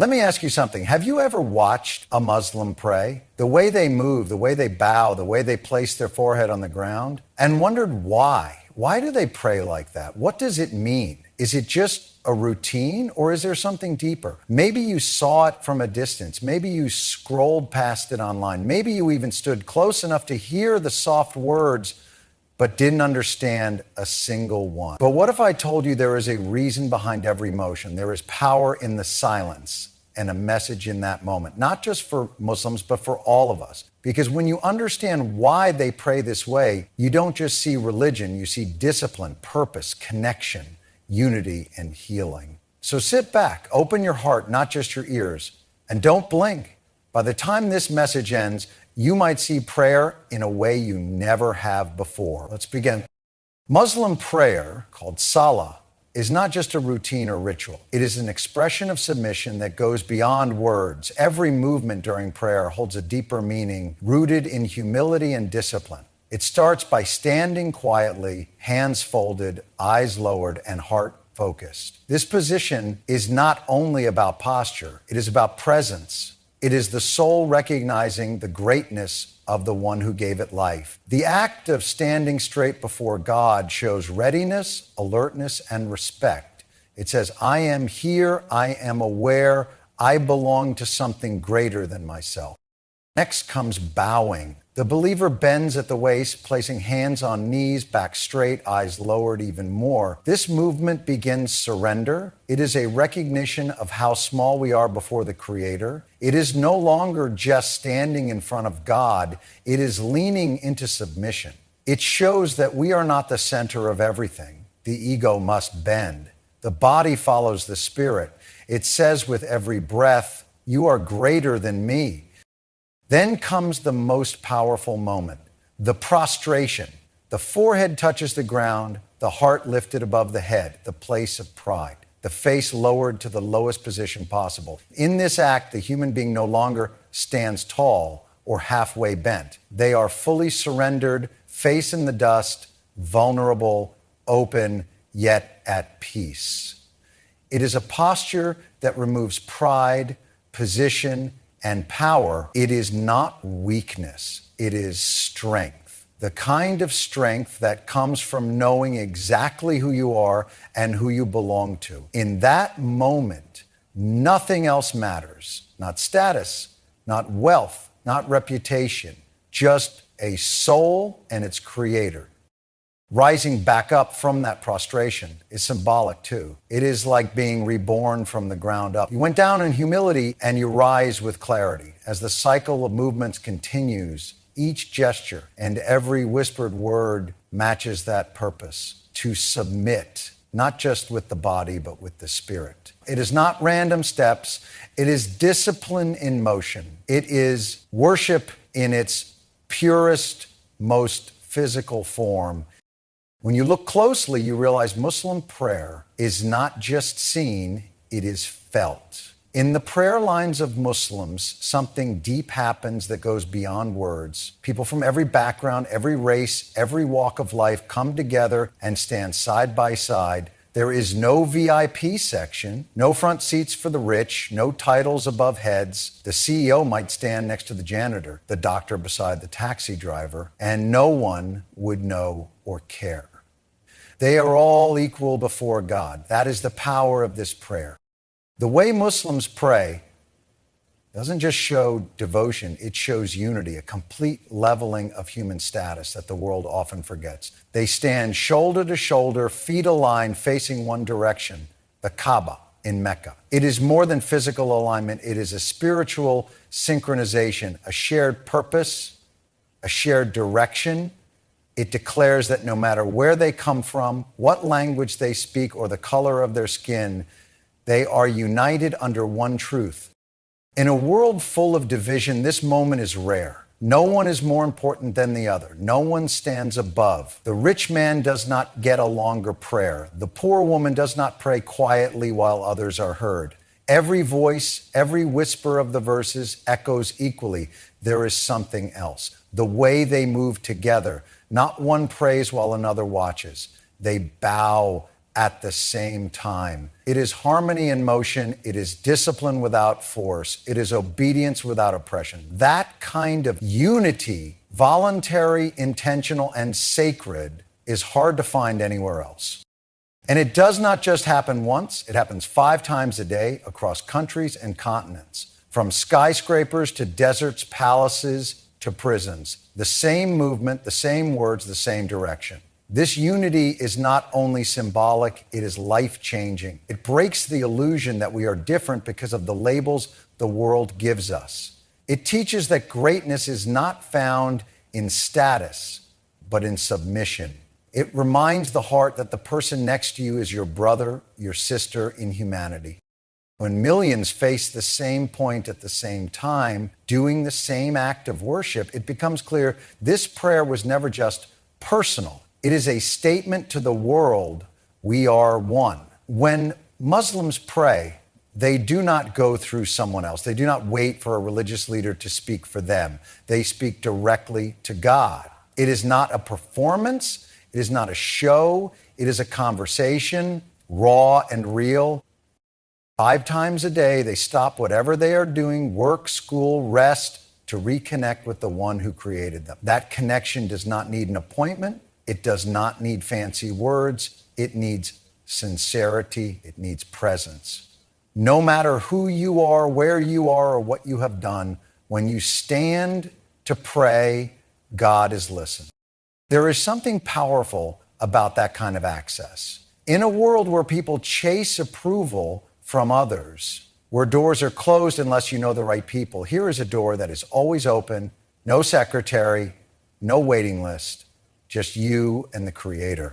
Let me ask you something. Have you ever watched a Muslim pray? The way they move, the way they bow, the way they place their forehead on the ground, and wondered why? Why do they pray like that? What does it mean? Is it just a routine or is there something deeper? Maybe you saw it from a distance. Maybe you scrolled past it online. Maybe you even stood close enough to hear the soft words but didn't understand a single one. But what if I told you there is a reason behind every motion? There is power in the silence and a message in that moment, not just for Muslims, but for all of us. Because when you understand why they pray this way, you don't just see religion, you see discipline, purpose, connection, unity, and healing. So sit back, open your heart, not just your ears, and don't blink. By the time this message ends, you might see prayer in a way you never have before. Let's begin. Muslim prayer, called Salah, is not just a routine or ritual. It is an expression of submission that goes beyond words. Every movement during prayer holds a deeper meaning rooted in humility and discipline. It starts by standing quietly, hands folded, eyes lowered, and heart focused. This position is not only about posture, it is about presence. It is the soul recognizing the greatness of the one who gave it life. The act of standing straight before God shows readiness, alertness, and respect. It says, I am here, I am aware, I belong to something greater than myself. Next comes bowing. The believer bends at the waist, placing hands on knees, back straight, eyes lowered even more. This movement begins surrender. It is a recognition of how small we are before the Creator. It is no longer just standing in front of God. It is leaning into submission. It shows that we are not the center of everything. The ego must bend. The body follows the spirit. It says with every breath, you are greater than me. Then comes the most powerful moment, the prostration. The forehead touches the ground, the heart lifted above the head, the place of pride, the face lowered to the lowest position possible. In this act, the human being no longer stands tall or halfway bent. They are fully surrendered, face in the dust, vulnerable, open, yet at peace. It is a posture that removes pride, position, and power. It is not weakness, it is strength. The kind of strength that comes from knowing exactly who you are and who you belong to. In that moment, nothing else matters. Not status, not wealth, not reputation, just a soul and its creator. Rising back up from that prostration is symbolic too. It is like being reborn from the ground up. You went down in humility and you rise with clarity. As the cycle of movements continues, each gesture and every whispered word matches that purpose, to submit, not just with the body, but with the spirit. It is not random steps. It is discipline in motion. It is worship in its purest, most physical form. When you look closely, you realize Muslim prayer is not just seen, it is felt. In the prayer lines of Muslims, something deep happens that goes beyond words. People from every background, every race, every walk of life come together and stand side by side. There is no VIP section, no front seats for the rich, no titles above heads. The CEO might stand next to the janitor, the doctor beside the taxi driver, and no one would know or care. They are all equal before God. That is the power of this prayer. The way Muslims pray doesn't just show devotion, it shows unity, a complete leveling of human status that the world often forgets. They stand shoulder to shoulder, feet aligned, facing one direction, the Kaaba in Mecca. It is more than physical alignment, it is a spiritual synchronization, a shared purpose, a shared direction. It declares that no matter where they come from, what language they speak, or the color of their skin, they are united under one truth. In a world full of division, this moment is rare. No one is more important than the other. No one stands above. The rich man does not get a longer prayer. The poor woman does not pray quietly while others are heard. Every voice, every whisper of the verses echoes equally. There is something else. The way they move together. Not one prays while another watches. They bow at the same time. It is harmony in motion. It is discipline without force. It is obedience without oppression. That kind of unity, voluntary, intentional, and sacred, is hard to find anywhere else. And it does not just happen once, it happens 5 times a day across countries and continents, from skyscrapers to deserts, palaces to prisons. The same movement, the same words, the same direction. This unity is not only symbolic, it is life-changing. It breaks the illusion that we are different because of the labels the world gives us. It teaches that greatness is not found in status, but in submission. It reminds the heart that the person next to you is your brother, your sister in humanity. When millions face the same point at the same time, doing the same act of worship, it becomes clear this prayer was never just personal. It is a statement to the world, we are one. When Muslims pray, they do not go through someone else. They do not wait for a religious leader to speak for them. They speak directly to God. It is not a performance. It is not a show. It is a conversation, raw and real. 5 times a day, they stop whatever they are doing, work, school, rest, to reconnect with the one who created them. That connection does not need an appointment. It does not need fancy words. It needs sincerity. It needs presence. No matter who you are, where you are, or what you have done, when you stand to pray, God is listening. There is something powerful about that kind of access. In a world where people chase approval from others, where doors are closed unless you know the right people, here is a door that is always open, no secretary, no waiting list, just you and the Creator.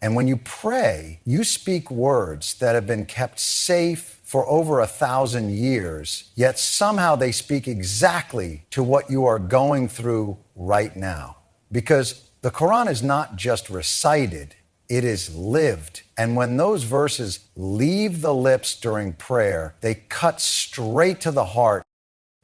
And when you pray, you speak words that have been kept safe for over 1,000 years, yet somehow they speak exactly to what you are going through right now. Because the Quran is not just recited, it is lived. And when those verses leave the lips during prayer, they cut straight to the heart.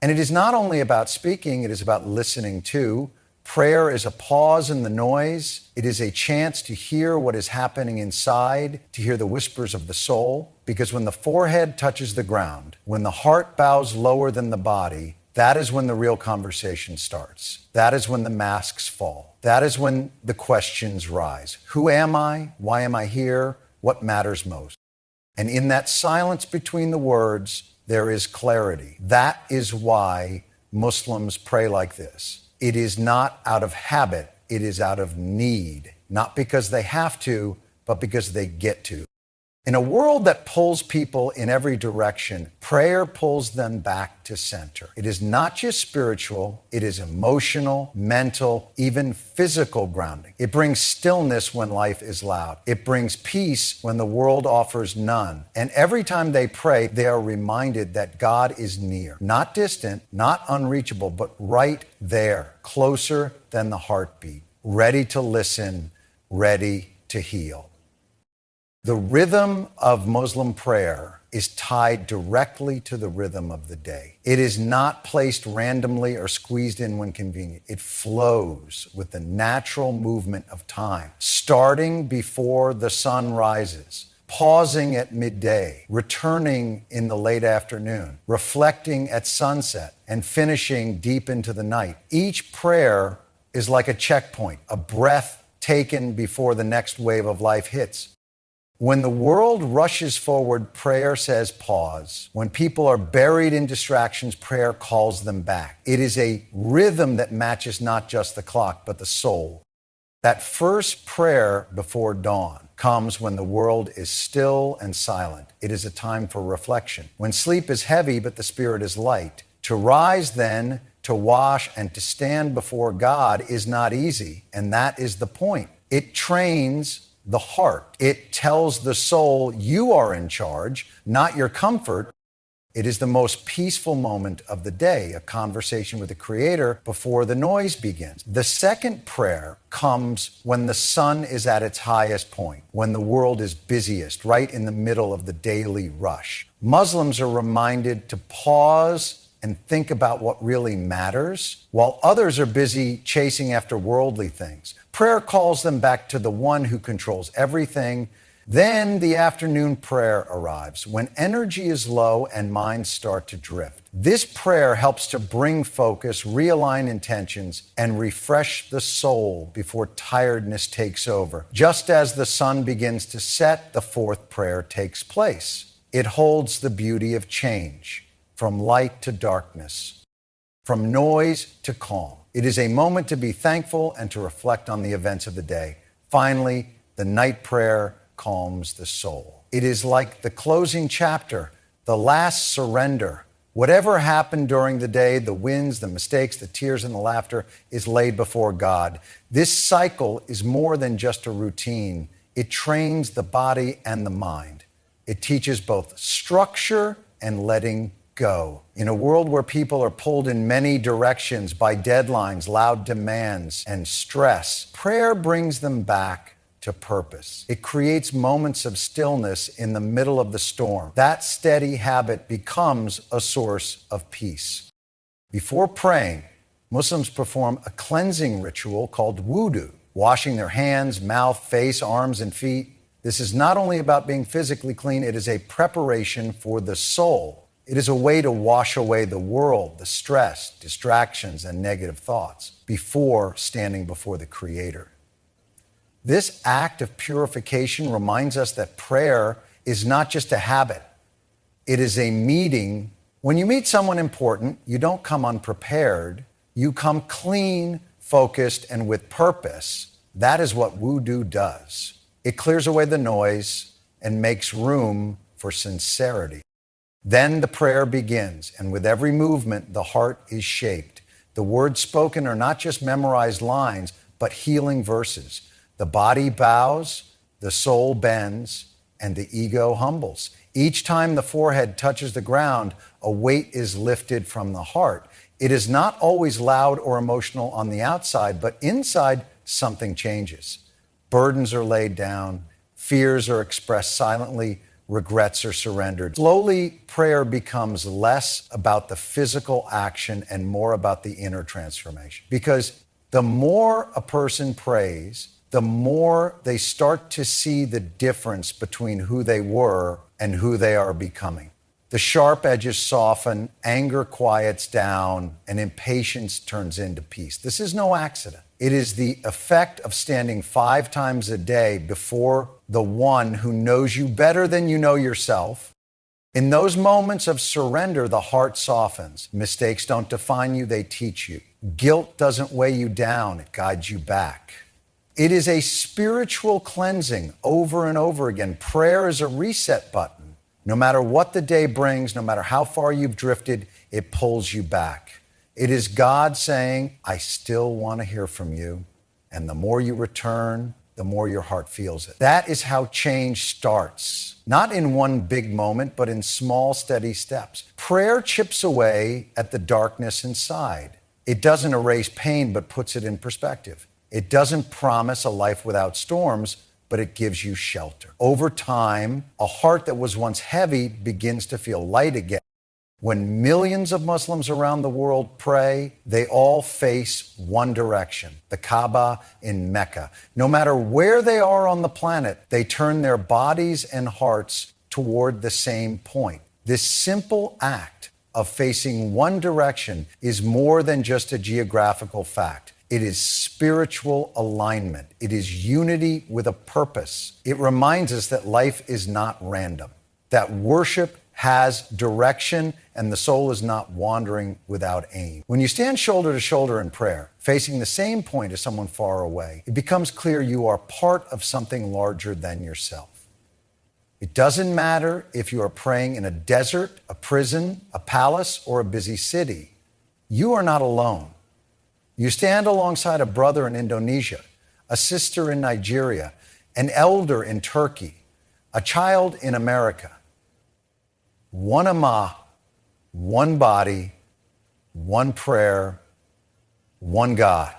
And it is not only about speaking, it is about listening too. Prayer is a pause in the noise. It is a chance to hear what is happening inside, to hear the whispers of the soul. Because when the forehead touches the ground, when the heart bows lower than the body, that is when the real conversation starts. That is when the masks fall. That is when the questions rise. Who am I? Why am I here? What matters most? And in that silence between the words, there is clarity. That is why Muslims pray like this. It is not out of habit. It is out of need. Not because they have to, but because they get to. In a world that pulls people in every direction, prayer pulls them back to center. It is not just spiritual, it is emotional, mental, even physical grounding. It brings stillness when life is loud. It brings peace when the world offers none. And every time they pray, they are reminded that God is near, not distant, not unreachable, but right there, closer than the heartbeat, ready to listen, ready to heal. The rhythm of Muslim prayer is tied directly to the rhythm of the day. It is not placed randomly or squeezed in when convenient. It flows with the natural movement of time, starting before the sun rises, pausing at midday, returning in the late afternoon, reflecting at sunset, and finishing deep into the night. Each prayer is like a checkpoint, a breath taken before the next wave of life hits. When the world rushes forward, prayer says pause. When people are buried in distractions, prayer calls them back. It is a rhythm that matches not just the clock, but the soul. That first prayer before dawn comes when the world is still and silent. It is a time for reflection. When sleep is heavy, but the spirit is light. To rise then, to wash, and to stand before God is not easy, and that is the point. It trains the heart. It tells the soul you are in charge, not your comfort. It is the most peaceful moment of the day, a conversation with the Creator before the noise begins. The second prayer comes when the sun is at its highest point, when the world is busiest, right in the middle of the daily rush. Muslims are reminded to pause and think about what really matters, while others are busy chasing after worldly things. Prayer calls them back to the one who controls everything, Then the afternoon prayer arrives when energy is low and minds start to drift. This prayer helps to bring focus, realign intentions, and refresh the soul before tiredness takes over. Just as the sun begins to set, the fourth prayer takes place. It holds the beauty of change, from light to darkness, from noise to calm. It is a moment to be thankful and to reflect on the events of the day. Finally, the night prayer calms the soul. It is like the closing chapter, the last surrender. Whatever happened during the day, the wins, the mistakes, the tears, and the laughter is laid before God. This cycle is more than just a routine. It trains the body and the mind. It teaches both structure and letting go. In a world where people are pulled in many directions by deadlines, loud demands, and stress, prayer brings them back to purpose. It creates moments of stillness in the middle of the storm. That steady habit becomes a source of peace. Before praying, Muslims perform a cleansing ritual called wudu, washing their hands, mouth, face, arms, and feet. This is not only about being physically clean, it is a preparation for the soul. It is a way to wash away the world, the stress, distractions, and negative thoughts before standing before the Creator. This act of purification reminds us that prayer is not just a habit. It is a meeting. When you meet someone important, you don't come unprepared. You come clean, focused, and with purpose. That is what wudu does. It clears away the noise and makes room for sincerity. Then the prayer begins, and with every movement, the heart is shaped. The words spoken are not just memorized lines, but healing verses. The body bows, the soul bends, and the ego humbles. Each time the forehead touches the ground, a weight is lifted from the heart. It is not always loud or emotional on the outside, but inside, something changes. Burdens are laid down, fears are expressed silently, regrets are surrendered. Slowly, prayer becomes less about the physical action and more about the inner transformation. Because the more a person prays, the more they start to see the difference between who they were and who they are becoming. The sharp edges soften, anger quiets down, and impatience turns into peace. This is no accident. It is the effect of standing 5 times a day before the one who knows you better than you know yourself. In those moments of surrender, the heart softens. Mistakes don't define you, they teach you. Guilt doesn't weigh you down, it guides you back. It is a spiritual cleansing over and over again. Prayer is a reset button. No matter what the day brings, no matter how far you've drifted, it pulls you back. It is God saying, I still want to hear from you. And the more you return, the more your heart feels it. That is how change starts. Not in one big moment, but in small, steady steps. Prayer chips away at the darkness inside. It doesn't erase pain, but puts it in perspective. It doesn't promise a life without storms, but it gives you shelter. Over time, a heart that was once heavy begins to feel light again. When millions of Muslims around the world pray, they all face one direction, the Kaaba in Mecca. No matter where they are on the planet, they turn their bodies and hearts toward the same point. This simple act of facing one direction is more than just a geographical fact. It is spiritual alignment. It is unity with a purpose. It reminds us that life is not random, that worship has direction and the soul is not wandering without aim. When you stand shoulder to shoulder in prayer, facing the same point as someone far away, it becomes clear you are part of something larger than yourself. It doesn't matter if you are praying in a desert, a prison, a palace, or a busy city. You are not alone. You stand alongside a brother in Indonesia, a sister in Nigeria, an elder in Turkey, a child in America. One Amah, one body, one prayer, one God.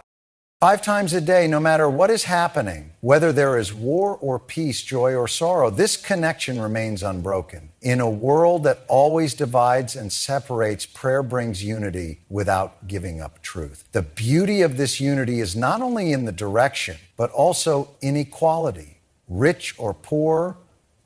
5 times a day, no matter what is happening, whether there is war or peace, joy or sorrow, this connection remains unbroken. In a world that always divides and separates, prayer brings unity without giving up truth. The beauty of this unity is not only in the direction, but also in equality. Rich or poor,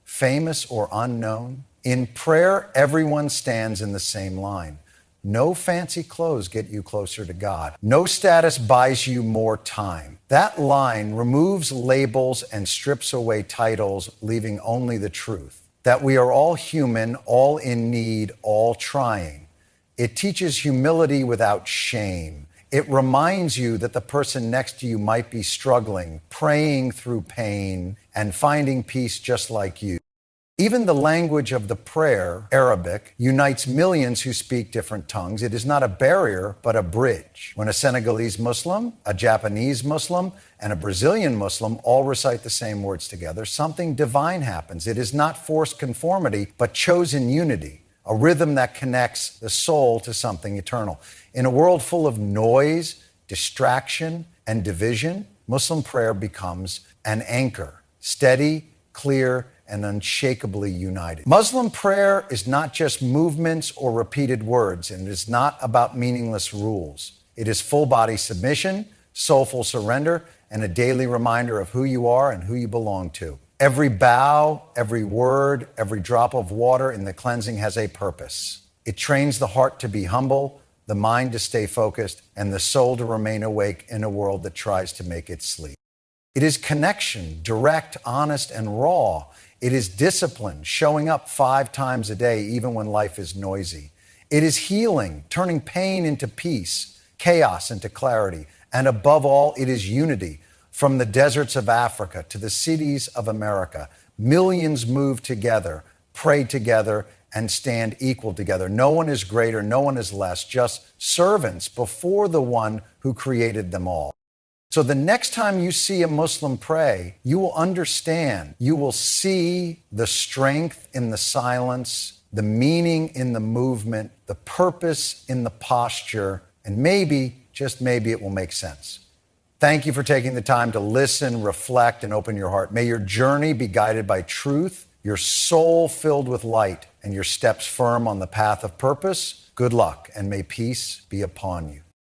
famous or unknown. In prayer, everyone stands in the same line. No fancy clothes get you closer to God. No status buys you more time. That line removes labels and strips away titles, leaving only the truth. That we are all human, all in need, all trying. It teaches humility without shame. It reminds you that the person next to you might be struggling, praying through pain, and finding peace just like you. Even the language of the prayer, Arabic, unites millions who speak different tongues. It is not a barrier, but a bridge. When a Senegalese Muslim, a Japanese Muslim, and a Brazilian Muslim all recite the same words together, something divine happens. It is not forced conformity, but chosen unity, a rhythm that connects the soul to something eternal. In a world full of noise, distraction, and division, Muslim prayer becomes an anchor, steady, clear, and unshakably united. Muslim prayer is not just movements or repeated words, and it is not about meaningless rules. It is full body submission, soulful surrender, and a daily reminder of who you are and who you belong to. Every bow, every word, every drop of water in the cleansing has a purpose. It trains the heart to be humble, the mind to stay focused, and the soul to remain awake in a world that tries to make it sleep. It is connection, direct, honest, and raw. It is discipline, showing up 5 times a day, even when life is noisy. It is healing, turning pain into peace, chaos into clarity. And above all, it is unity. From the deserts of Africa to the cities of America, millions move together, pray together, and stand equal together. No one is greater, no one is less, just servants before the one who created them all. So the next time you see a Muslim pray, you will understand, you will see the strength in the silence, the meaning in the movement, the purpose in the posture, and maybe, just maybe, it will make sense. Thank you for taking the time to listen, reflect, and open your heart. May your journey be guided by truth, your soul filled with light, and your steps firm on the path of purpose. Good luck, and may peace be upon you.